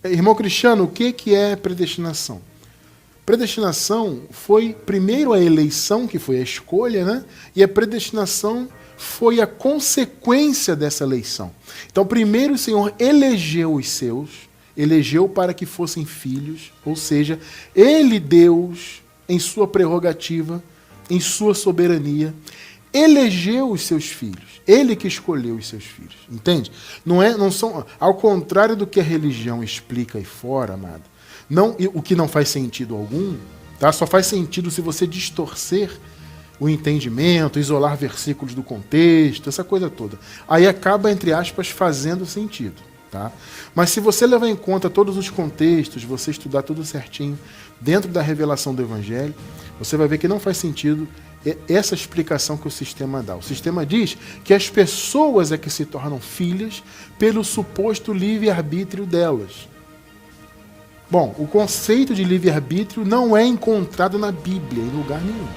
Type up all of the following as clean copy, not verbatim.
Irmão Cristiano, o que é predestinação? Predestinação foi primeiro a eleição, que foi a escolha, né? E a predestinação foi a consequência dessa eleição. Então, primeiro o Senhor elegeu os seus, elegeu para que fossem filhos, ou seja, Ele, Deus, em sua prerrogativa, em sua soberania, elegeu os seus filhos. Ele que escolheu os seus filhos. Entende? Não são, ao contrário do que a religião explica aí fora, amado, o que não faz sentido algum, tá? Só faz sentido se você distorcer o entendimento, isolar versículos do contexto, essa coisa toda. Aí acaba, entre aspas, fazendo sentido. Tá? Mas se você levar em conta todos os contextos, você estudar tudo certinho, dentro da revelação do Evangelho, você vai ver que não faz sentido essa explicação que o sistema dá. O sistema diz que as pessoas é que se tornam filhas pelo suposto livre-arbítrio delas. Bom, o conceito de livre-arbítrio não é encontrado na Bíblia, em lugar nenhum.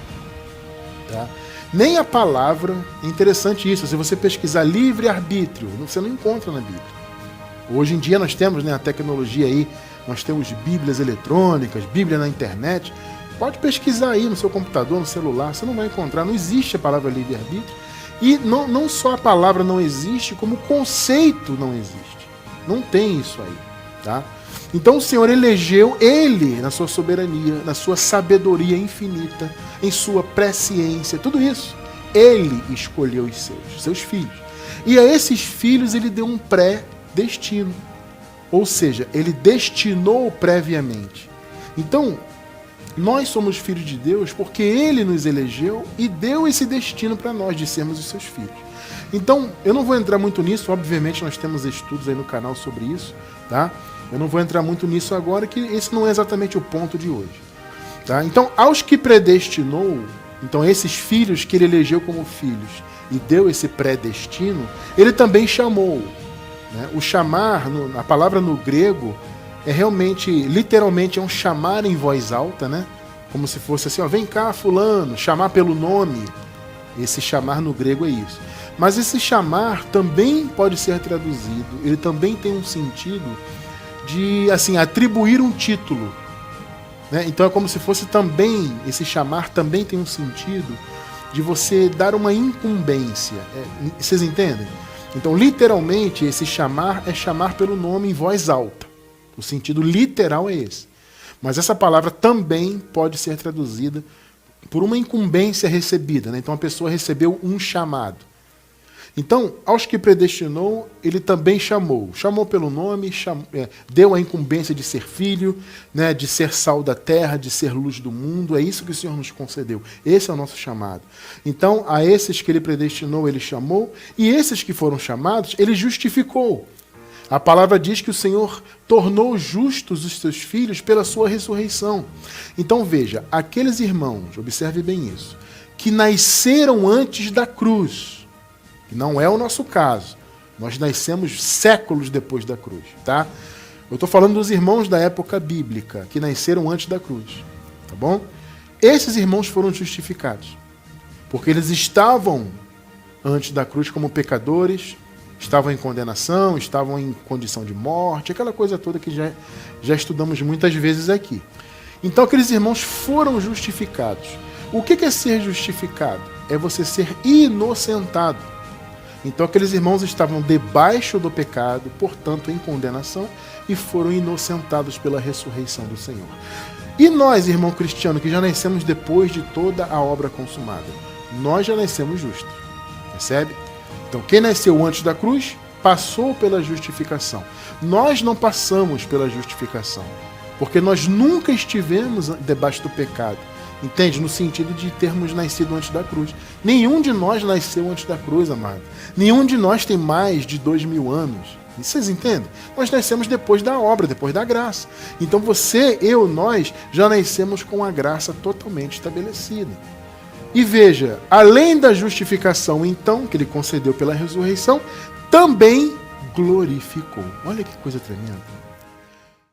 Tá? Nem a palavra, é interessante isso, se você pesquisar livre-arbítrio, você não encontra na Bíblia. Hoje em dia nós temos, né, a tecnologia aí, nós temos Bíblias eletrônicas, Bíblia na internet, pode pesquisar aí no seu computador, no celular, você não vai encontrar, não existe a palavra livre-arbítrio, e não só a palavra não existe, como o conceito não existe. Não tem isso aí, tá? Então o Senhor elegeu Ele, na sua soberania, na sua sabedoria infinita, em sua presciência, tudo isso. Ele escolheu os seus filhos. E a esses filhos Ele deu um pré-destino. Ou seja, Ele destinou previamente. Então, nós somos filhos de Deus porque Ele nos elegeu e deu esse destino para nós de sermos os seus filhos. Então, eu não vou entrar muito nisso, obviamente nós temos estudos aí no canal sobre isso, tá? Eu não vou entrar muito nisso agora, que esse não é exatamente o ponto de hoje. Tá? Então, aos que predestinou, então esses filhos que Ele elegeu como filhos e deu esse predestino, Ele também chamou. Né? O chamar, a palavra no grego, é realmente, literalmente, é um chamar em voz alta, né? Como se fosse assim, ó, vem cá fulano, chamar pelo nome. Esse chamar no grego é isso. Mas esse chamar também pode ser traduzido, ele também tem um sentido de, assim, atribuir um título. Né? Então é como se fosse também, esse chamar também tem um sentido de você dar uma incumbência. Vocês entendem? Então, literalmente, esse chamar é chamar pelo nome em voz alta. O sentido literal é esse. Mas essa palavra também pode ser traduzida por uma incumbência recebida. Né? Então a pessoa recebeu um chamado. Então, aos que predestinou, Ele também chamou. Chamou pelo nome, deu a incumbência de ser filho, né, de ser sal da terra, de ser luz do mundo. É isso que o Senhor nos concedeu. Esse é o nosso chamado. Então, a esses que Ele predestinou, Ele chamou. E esses que foram chamados, Ele justificou. A palavra diz que o Senhor tornou justos os seus filhos pela sua ressurreição. Então veja, aqueles irmãos, observe bem isso, que nasceram antes da cruz, que não é o nosso caso, nós nascemos séculos depois da cruz, tá? Eu estou falando dos irmãos da época bíblica, que nasceram antes da cruz, tá bom? Esses irmãos foram justificados, porque eles estavam antes da cruz como pecadores, estavam em condenação, estavam em condição de morte, aquela coisa toda que já estudamos muitas vezes aqui. Então aqueles irmãos foram justificados. O que é ser justificado? É você ser inocentado. Então aqueles irmãos estavam debaixo do pecado, portanto em condenação, e foram inocentados pela ressurreição do Senhor. E nós, irmão cristiano, que já nascemos depois de toda a obra consumada, nós já nascemos justos. Percebe? Então, quem nasceu antes da cruz, passou pela justificação. Nós não passamos pela justificação, porque nós nunca estivemos debaixo do pecado. Entende? No sentido de termos nascido antes da cruz. Nenhum de nós nasceu antes da cruz, amado. Nenhum de nós tem mais de 2000 anos. E vocês entendem? Nós nascemos depois da obra, depois da graça. Então você, eu, nós, já nascemos com a graça totalmente estabelecida. E veja, além da justificação, então, que Ele concedeu pela ressurreição, também glorificou. Olha que coisa tremenda.